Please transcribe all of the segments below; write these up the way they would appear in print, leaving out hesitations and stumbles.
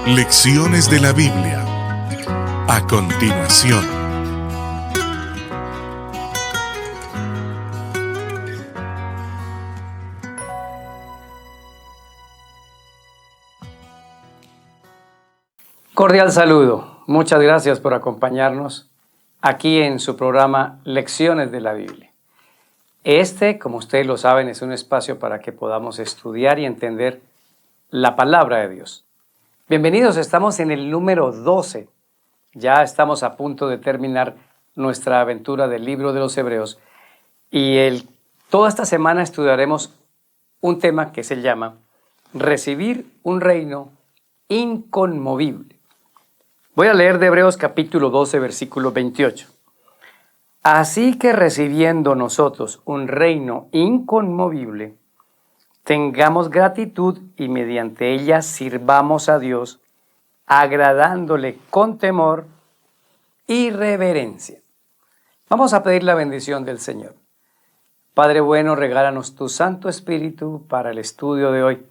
Lecciones de la Biblia. A continuación. Cordial saludo. Muchas gracias por acompañarnos aquí en su programa Lecciones de la Biblia. Como ustedes lo saben, es un espacio para que podamos estudiar y entender la palabra de Dios. Bienvenidos, estamos en el número 12. Ya estamos a punto de terminar nuestra aventura del libro de los Hebreos y toda esta semana estudiaremos un tema que se llama Recibir un reino inconmovible. Voy a leer de Hebreos capítulo 12, versículo 28. Así que recibiendo nosotros un reino inconmovible, tengamos gratitud y mediante ella sirvamos a Dios, agradándole con temor y reverencia. Vamos a pedir la bendición del Señor. Padre bueno, regálanos tu Santo Espíritu para el estudio de hoy.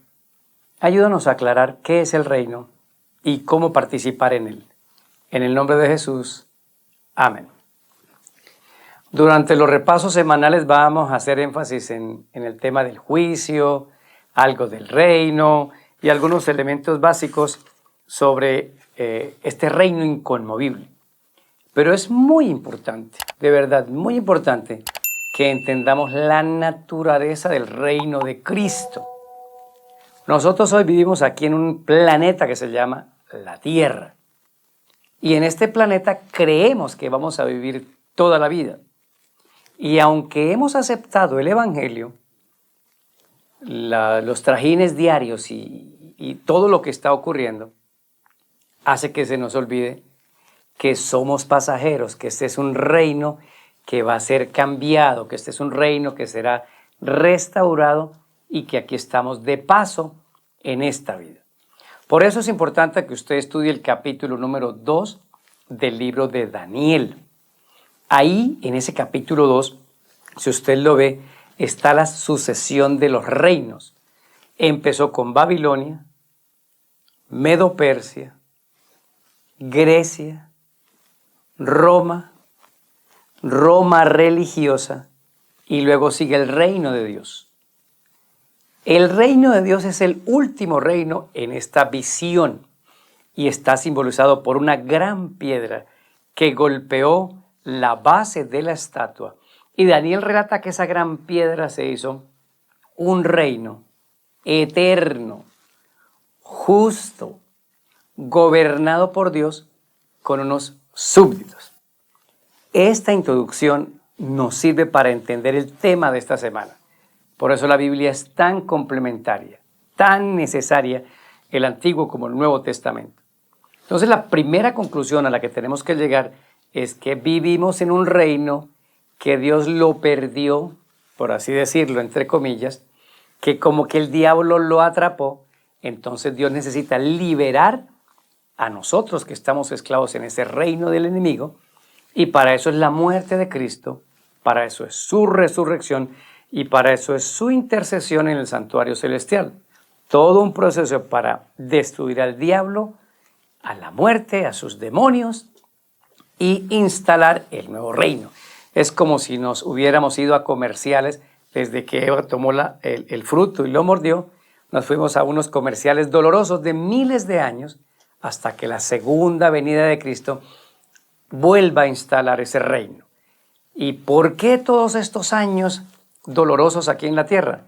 Ayúdanos a aclarar qué es el reino y cómo participar en él. En el nombre de Jesús. Amén. Durante los repasos semanales vamos a hacer énfasis en el tema del juicio, algo del reino y algunos elementos básicos sobre este reino inconmovible. Pero es muy importante, de verdad, muy importante que entendamos la naturaleza del reino de Cristo. Nosotros hoy vivimos aquí en un planeta que se llama la Tierra. Y en este planeta creemos que vamos a vivir toda la vida. Y aunque hemos aceptado el Evangelio, los trajines diarios y todo lo que está ocurriendo hace que se nos olvide que somos pasajeros, que este es un reino que va a ser cambiado, que este es un reino que será restaurado y que aquí estamos de paso en esta vida. Por eso es importante que usted estudie el capítulo número 2 del libro de Daniel. Ahí, en ese capítulo 2, si usted lo ve, está la sucesión de los reinos. Empezó con Babilonia, Medo-Persia, Grecia, Roma religiosa y luego sigue el reino de Dios. El reino de Dios es el último reino en esta visión y está simbolizado por una gran piedra que golpeó la base de la estatua. Y Daniel relata que esa gran piedra se hizo un reino eterno, justo, gobernado por Dios con unos súbditos. Esta introducción nos sirve para entender el tema de esta semana. Por eso la Biblia es tan complementaria, tan necesaria, el Antiguo como el Nuevo Testamento. Entonces la primera conclusión a la que tenemos que llegar es que vivimos en un reino que Dios lo perdió, por así decirlo, entre comillas, que como que el diablo lo atrapó, entonces Dios necesita liberar a nosotros que estamos esclavos en ese reino del enemigo, y para eso es la muerte de Cristo, para eso es su resurrección y para eso es su intercesión en el santuario celestial. Todo un proceso para destruir al diablo, a la muerte, a sus demonios y instalar el nuevo reino. Es como si nos hubiéramos ido a comerciales desde que Eva tomó el fruto y lo mordió. Nos fuimos a unos comerciales dolorosos de miles de años hasta que la segunda venida de Cristo vuelva a instalar ese reino. ¿Y por qué todos estos años dolorosos aquí en la tierra?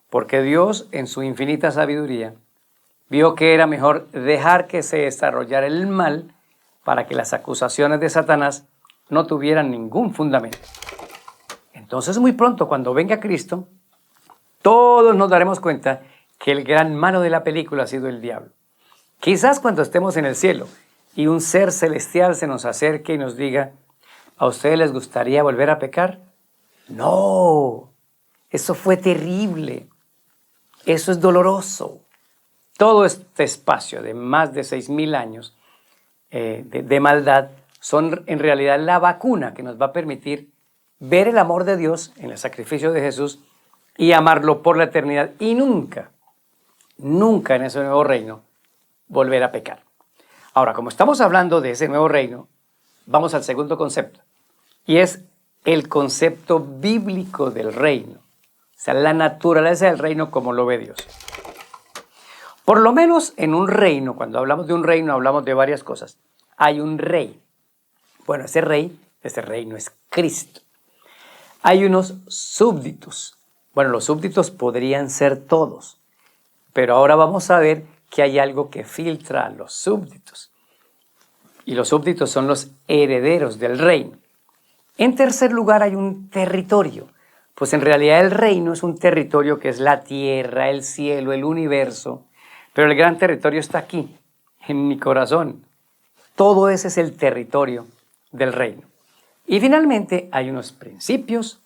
Porque Dios, en su infinita sabiduría, vio que era mejor dejar que se desarrollara el mal para que las acusaciones de Satanás no tuvieran ningún fundamento. Entonces, muy pronto, cuando venga Cristo, todos nos daremos cuenta que el gran malo de la película ha sido el diablo. Quizás cuando estemos en el cielo y un ser celestial se nos acerque y nos diga, ¿a ustedes les gustaría volver a pecar? No, eso fue terrible, eso es doloroso. Todo este espacio de más de 6,000 años de maldad son en realidad la vacuna que nos va a permitir ver el amor de Dios en el sacrificio de Jesús y amarlo por la eternidad. Y nunca en ese nuevo reino volver a pecar. Ahora, como estamos hablando de ese nuevo reino, vamos al segundo concepto, y es el concepto bíblico del reino, o sea, la naturaleza del reino como lo ve Dios. Por lo menos en un reino, cuando hablamos de un reino, hablamos de varias cosas. Hay un rey. Bueno, ese reino es Cristo. Hay unos súbditos. Bueno, los súbditos podrían ser todos, pero ahora vamos a ver que hay algo que filtra a los súbditos. Y los súbditos son los herederos del reino. En tercer lugar hay un territorio. Pues en realidad el reino es un territorio que es la tierra, el cielo, el universo. Pero el gran territorio está aquí, en mi corazón. Todo ese es el territorio del reino. Y finalmente hay unos principios,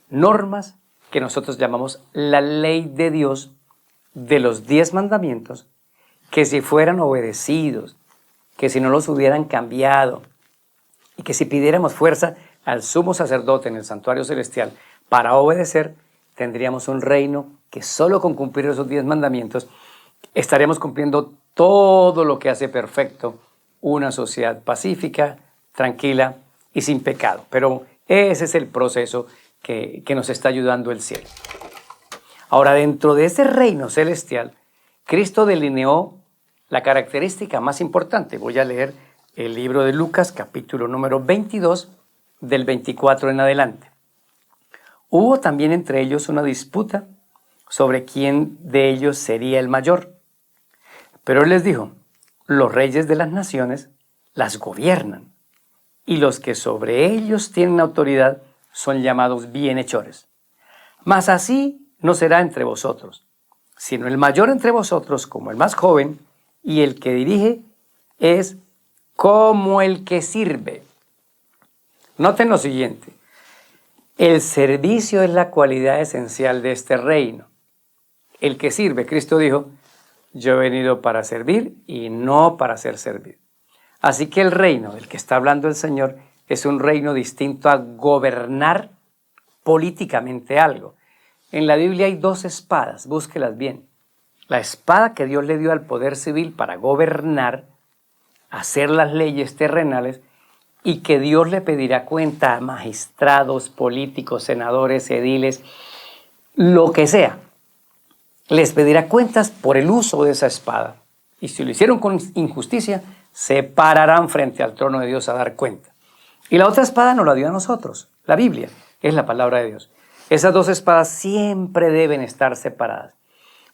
normas, que nosotros llamamos la ley de Dios de los 10 mandamientos, que si fueran obedecidos, que si no los hubieran cambiado, y que si pidiéramos fuerza al sumo sacerdote en el santuario celestial para obedecer, tendríamos un reino que solo con cumplir esos 10 mandamientos estaremos cumpliendo todo lo que hace perfecto una sociedad pacífica, tranquila y sin pecado. Pero ese es el proceso que nos está ayudando el cielo. Ahora, dentro de ese reino celestial, Cristo delineó la característica más importante. Voy a leer el libro de Lucas, capítulo número 22, del 24 en adelante. Hubo también entre ellos una disputa sobre quién de ellos sería el mayor. Pero él les dijo, los reyes de las naciones las gobiernan, y los que sobre ellos tienen autoridad son llamados bienhechores. Mas así no será entre vosotros, sino el mayor entre vosotros como el más joven, y el que dirige es como el que sirve. Noten lo siguiente, el servicio es la cualidad esencial de este reino. El que sirve, Cristo dijo, yo he venido para servir y no para ser servido. Así que el reino del que está hablando el Señor es un reino distinto a gobernar políticamente algo. En la Biblia hay 2 espadas, búsquelas bien. La espada que Dios le dio al poder civil para gobernar, hacer las leyes terrenales, y que Dios le pedirá cuenta a magistrados, políticos, senadores, ediles, lo que sea. Les pedirá cuentas por el uso de esa espada. Y si lo hicieron con injusticia, se pararán frente al trono de Dios a dar cuenta. Y la otra espada nos la dio a nosotros. La Biblia es la palabra de Dios. Esas 2 espadas siempre deben estar separadas.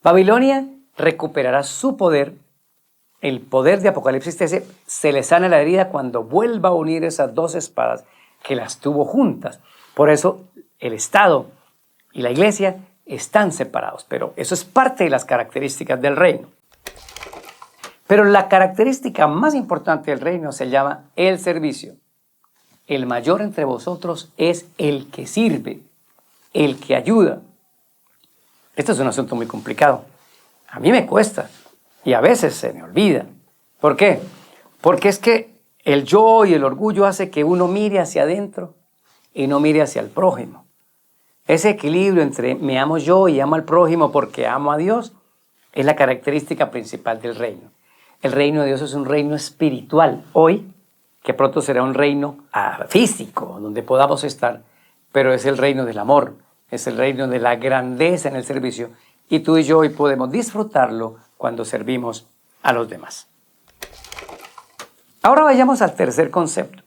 Babilonia recuperará su poder. El poder de Apocalipsis 13 se le sana la herida cuando vuelva a unir esas 2 espadas que las tuvo juntas. Por eso el Estado y la Iglesia están separados, pero eso es parte de las características del reino. Pero la característica más importante del reino se llama el servicio. El mayor entre vosotros es el que sirve, el que ayuda. Esto es un asunto muy complicado. A mí me cuesta y a veces se me olvida. ¿Por qué? Porque es que el yo y el orgullo hace que uno mire hacia adentro y no mire hacia el prójimo. Ese equilibrio entre me amo yo y amo al prójimo porque amo a Dios es la característica principal del reino. El reino de Dios es un reino espiritual hoy, que pronto será un reino físico, donde podamos estar, pero es el reino del amor, es el reino de la grandeza en el servicio, y tú y yo hoy podemos disfrutarlo cuando servimos a los demás. Ahora vayamos al tercer concepto,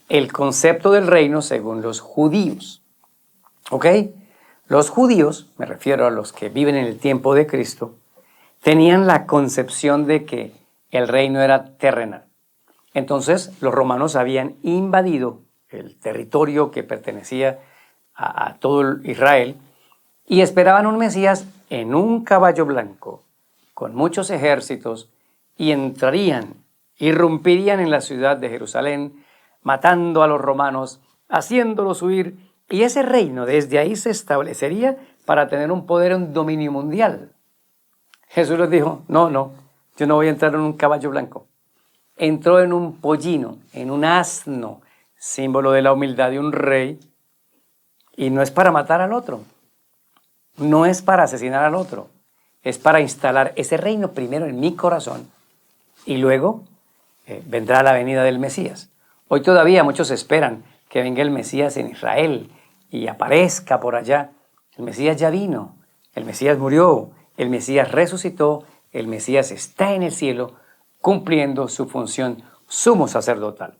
el concepto del reino según los judíos. ¿Ok? Los judíos, me refiero a los que viven en el tiempo de Cristo, tenían la concepción de que el reino era terrenal. Entonces, los romanos habían invadido el territorio que pertenecía a todo Israel y esperaban un Mesías en un caballo blanco, con muchos ejércitos, y entrarían, irrumpirían en la ciudad de Jerusalén, matando a los romanos, haciéndolos huir, y ese reino desde ahí se establecería para tener un poder, un dominio mundial. Jesús les dijo, no, yo no voy a entrar en un caballo blanco. Entró en un pollino, en un asno, símbolo de la humildad de un rey, y no es para matar al otro, no es para asesinar al otro, es para instalar ese reino primero en mi corazón y luego vendrá la venida del Mesías. Hoy todavía muchos esperan que venga el Mesías en Israel y aparezca por allá. El Mesías ya vino, el Mesías murió, el Mesías resucitó, el Mesías está en el cielo cumpliendo su función sumo sacerdotal.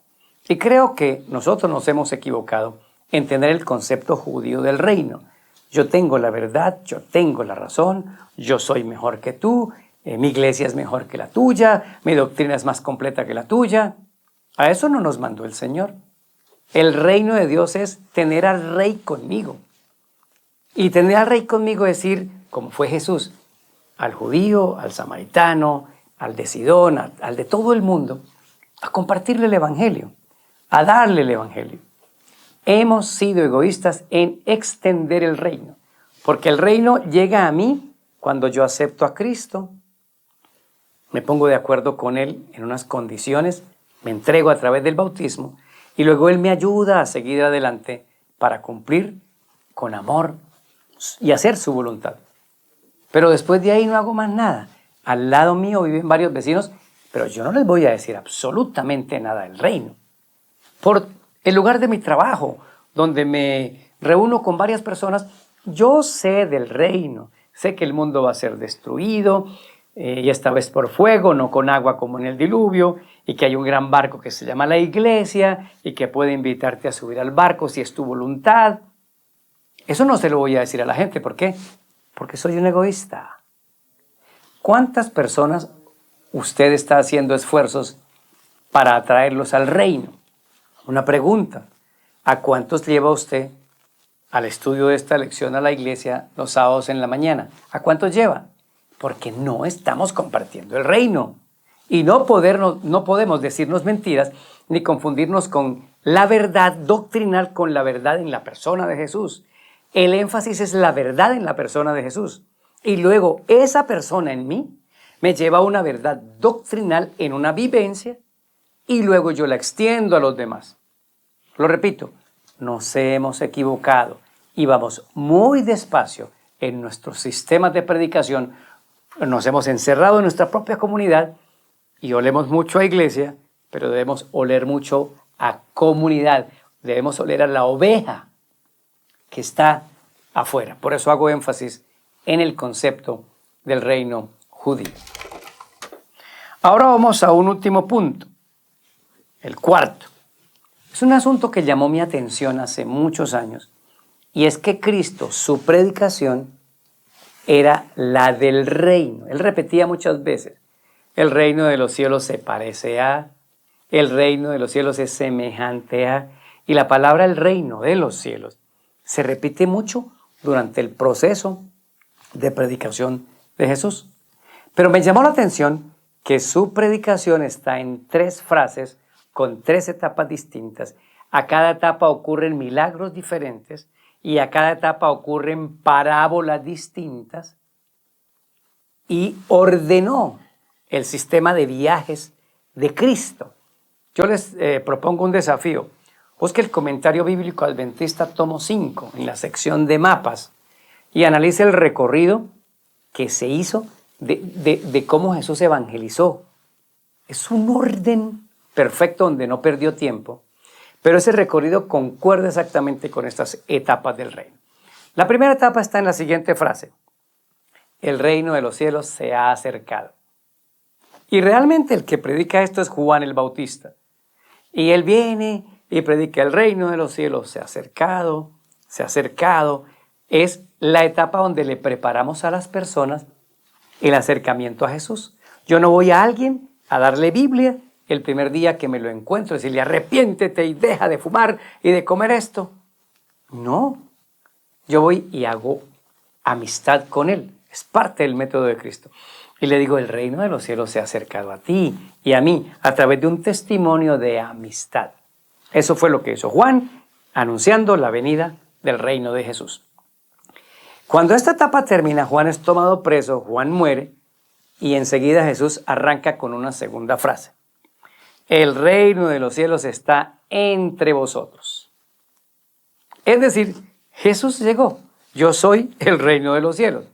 Y creo que nosotros nos hemos equivocado en tener el concepto judío del reino. Yo tengo la verdad, yo tengo la razón, yo soy mejor que tú, mi iglesia es mejor que la tuya, mi doctrina es más completa que la tuya. A eso no nos mandó el Señor. El reino de Dios es tener al rey conmigo. Y tener al rey conmigo es ir, como fue Jesús, al judío, al samaritano, al de Sidón, al de todo el mundo, a compartirle el evangelio, a darle el evangelio. Hemos sido egoístas en extender el reino, porque el reino llega a mí cuando yo acepto a Cristo, me pongo de acuerdo con Él en unas condiciones, me entrego a través del bautismo y luego Él me ayuda a seguir adelante para cumplir con amor y hacer su voluntad. Pero después de ahí no hago más nada. Al lado mío viven varios vecinos, pero yo no les voy a decir absolutamente nada del reino. Por el lugar de mi trabajo, donde me reúno con varias personas, yo sé del reino, sé que el mundo va a ser destruido, y esta vez por fuego, no con agua como en el diluvio, y que hay un gran barco que se llama la iglesia, y que puede invitarte a subir al barco si es tu voluntad. Eso no se lo voy a decir a la gente, ¿por qué? Porque soy un egoísta. ¿Cuántas personas usted está haciendo esfuerzos para atraerlos al reino? Una pregunta, ¿a cuántos lleva usted al estudio de esta lección a la iglesia los sábados en la mañana? ¿A cuántos lleva? Porque no estamos compartiendo el reino. Y no podemos decirnos mentiras ni confundirnos con la verdad doctrinal con la verdad en la persona de Jesús. El énfasis es la verdad en la persona de Jesús. Y luego esa persona en mí me lleva a una verdad doctrinal en una vivencia y luego yo la extiendo a los demás. Lo repito, nos hemos equivocado y vamos muy despacio en nuestros sistemas de predicación. Nos hemos encerrado en nuestra propia comunidad y olemos mucho a iglesia, pero debemos oler mucho a comunidad. Debemos oler a la oveja que está afuera. Por eso hago énfasis en el concepto del reino judío. Ahora vamos a un último punto, el cuarto. Es un asunto que llamó mi atención hace muchos años y es que Cristo, su predicación era la del reino. Él repetía muchas veces, el reino de los cielos se parece a, el reino de los cielos es semejante a, y la palabra el reino de los cielos se repite mucho durante el proceso de predicación de Jesús. Pero me llamó la atención que su predicación está en 3 frases con 3 etapas distintas. A cada etapa ocurren milagros diferentes y a cada etapa ocurren parábolas distintas y ordenó el sistema de viajes de Cristo. Yo les propongo un desafío. Busque el comentario bíblico adventista tomo 5 en la sección de mapas y analice el recorrido que se hizo de cómo Jesús evangelizó. Es un orden perfecto donde no perdió tiempo, pero ese recorrido concuerda exactamente con estas etapas del reino. La primera etapa está en la siguiente frase: el reino de los cielos se ha acercado. Y realmente el que predica esto es Juan el Bautista. Y él viene y predica el reino de los cielos se ha acercado, se ha acercado. Es la etapa donde le preparamos a las personas el acercamiento a Jesús. Yo no voy a alguien a darle Biblia el primer día que me lo encuentro, decirle arrepiéntete y deja de fumar y de comer esto. No, yo voy y hago amistad con él. Es parte del método de Cristo. Y le digo, el reino de los cielos se ha acercado a ti y a mí a través de un testimonio de amistad. Eso fue lo que hizo Juan, anunciando la venida del reino de Jesús. Cuando esta etapa termina, Juan es tomado preso, Juan muere y enseguida Jesús arranca con una segunda frase. El reino de los cielos está entre vosotros. Es decir, Jesús llegó. Yo soy el reino de los cielos.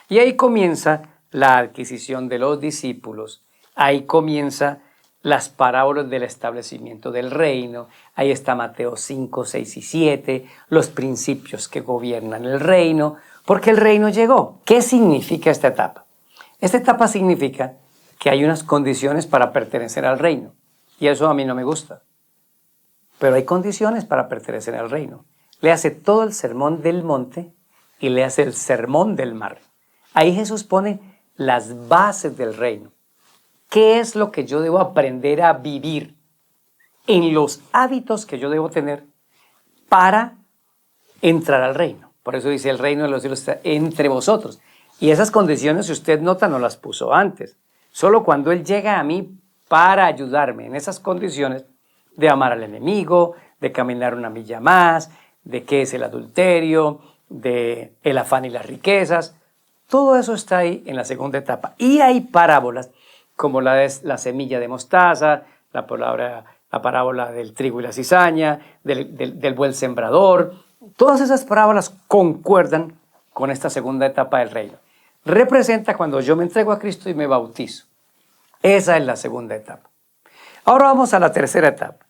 Y ahí comienza la adquisición de los discípulos. Ahí comienza las parábolas del establecimiento del reino. Ahí está Mateo 5, 6 y 7, los principios que gobiernan el reino, porque el reino llegó. ¿Qué significa esta etapa? Esta etapa significa que hay unas condiciones para pertenecer al reino, y eso a mí no me gusta. Pero hay condiciones para pertenecer al reino. Le hace todo el sermón del monte y le hace el sermón del mar. Ahí Jesús pone las bases del reino. ¿Qué es lo que yo debo aprender a vivir en los hábitos que yo debo tener para entrar al reino? Por eso dice, el reino de los cielos está entre vosotros. Y esas condiciones, si usted nota, no las puso antes. Solo cuando Él llega a mí para ayudarme en esas condiciones de amar al enemigo, de caminar una milla más, de qué es el adulterio, de el afán y las riquezas. Todo eso está ahí en la segunda etapa. Y hay parábolas como la semilla de mostaza, la parábola del trigo y la cizaña, del buen sembrador. Todas esas parábolas concuerdan con esta segunda etapa del reino. Representa cuando yo me entrego a Cristo y me bautizo. Esa es la segunda etapa. Ahora vamos a la tercera etapa.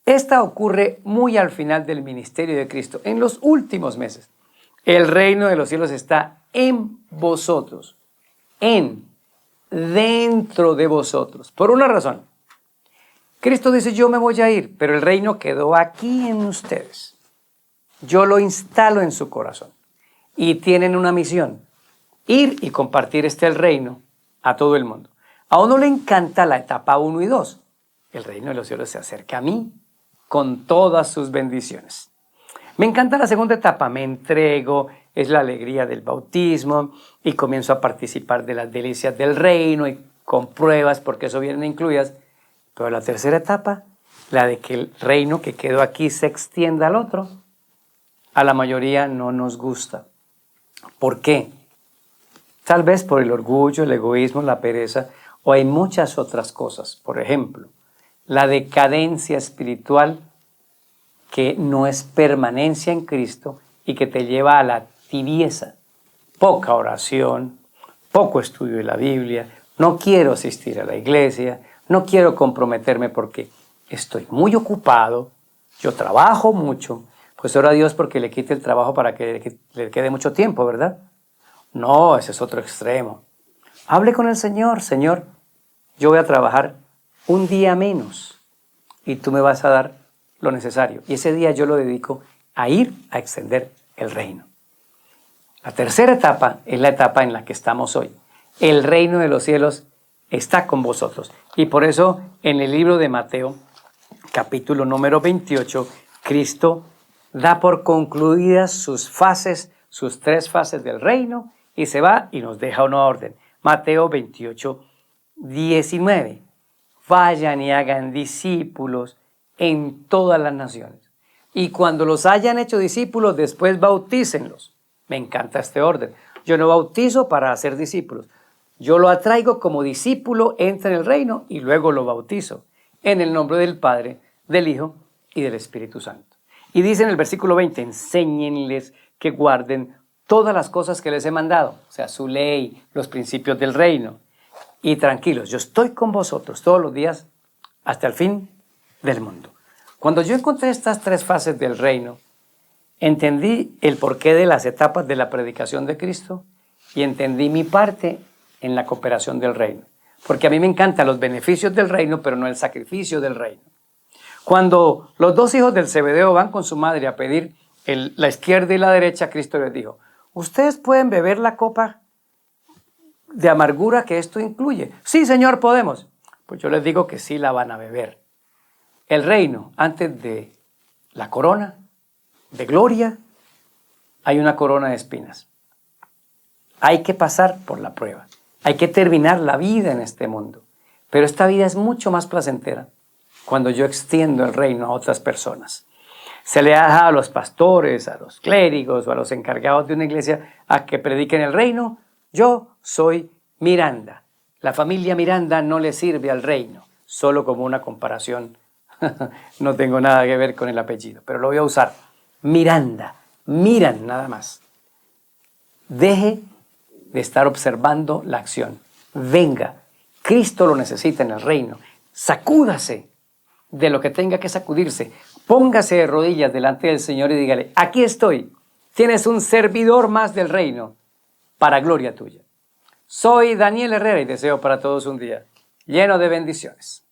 Esta ocurre muy al final del ministerio de Cristo, en los últimos meses. El reino de los cielos está en vosotros, dentro de vosotros. Por una razón. Cristo dice, yo me voy a ir, pero el reino quedó aquí en ustedes. Yo lo instalo en su corazón. Y tienen una misión, ir y compartir el reino a todo el mundo. A uno le encanta la etapa 1 y 2. El reino de los cielos se acerca a mí con todas sus bendiciones. Me encanta la segunda etapa, me entrego, es la alegría del bautismo y comienzo a participar de las delicias del reino y con pruebas, porque eso vienen incluidas. Pero la tercera etapa, la de que el reino que quedó aquí se extienda al otro, a la mayoría no nos gusta. ¿Por qué? Tal vez por el orgullo, el egoísmo, la pereza, o hay muchas otras cosas. Por ejemplo, la decadencia espiritual que no es permanencia en Cristo y que te lleva a la tibieza. Poca oración, poco estudio de la Biblia, no quiero asistir a la iglesia, no quiero comprometerme porque estoy muy ocupado, yo trabajo mucho, pues ora a Dios porque le quite el trabajo para que le quede mucho tiempo, ¿verdad? No, ese es otro extremo. Hable con el Señor, Señor, yo voy a trabajar un día menos y tú me vas a dar lo necesario. Y ese día yo lo dedico a ir a extender el reino. La tercera etapa es la etapa en la que estamos hoy. El reino de los cielos está con vosotros. Y por eso en el libro de Mateo, capítulo número 28, Cristo da por concluidas sus fases, sus 3 fases del reino y se va y nos deja una orden. Mateo 28, 19. Vayan y hagan discípulos en todas las naciones. Y cuando los hayan hecho discípulos, después bautícenlos. Me encanta este orden. Yo no bautizo para hacer discípulos. Yo lo atraigo como discípulo, entra en el reino y luego lo bautizo. En el nombre del Padre, del Hijo y del Espíritu Santo. Y dice en el versículo 20, enséñenles que guarden todas las cosas que les he mandado. O sea, su ley, los principios del reino. Y tranquilos, yo estoy con vosotros todos los días hasta el fin del mundo. Cuando yo encontré estas 3 fases del reino, entendí el porqué de las etapas de la predicación de Cristo y entendí mi parte en la cooperación del reino. Porque a mí me encantan los beneficios del reino, pero no el sacrificio del reino. Cuando los 2 hijos del Zebedeo van con su madre a pedir la izquierda y la derecha, Cristo les dijo, ¿ustedes pueden beber la copa de amargura que esto incluye? Sí, Señor, podemos. Pues yo les digo que sí la van a beber. El reino, antes de la corona de gloria, hay una corona de espinas. Hay que pasar por la prueba. Hay que terminar la vida en este mundo. Pero esta vida es mucho más placentera cuando yo extiendo el reino a otras personas. Se le ha dejado a los pastores, a los clérigos o a los encargados de una iglesia a que prediquen el reino. Yo soy Miranda. La familia Miranda no le sirve al reino, solo como una comparación. No tengo nada que ver con el apellido, pero lo voy a usar. Miranda, miran nada más. Deje de estar observando la acción. Venga, Cristo lo necesita en el reino. Sacúdase de lo que tenga que sacudirse. Póngase de rodillas delante del Señor y dígale, aquí estoy. Tienes un servidor más del reino para gloria tuya. Soy Daniel Herrera y deseo para todos un día lleno de bendiciones.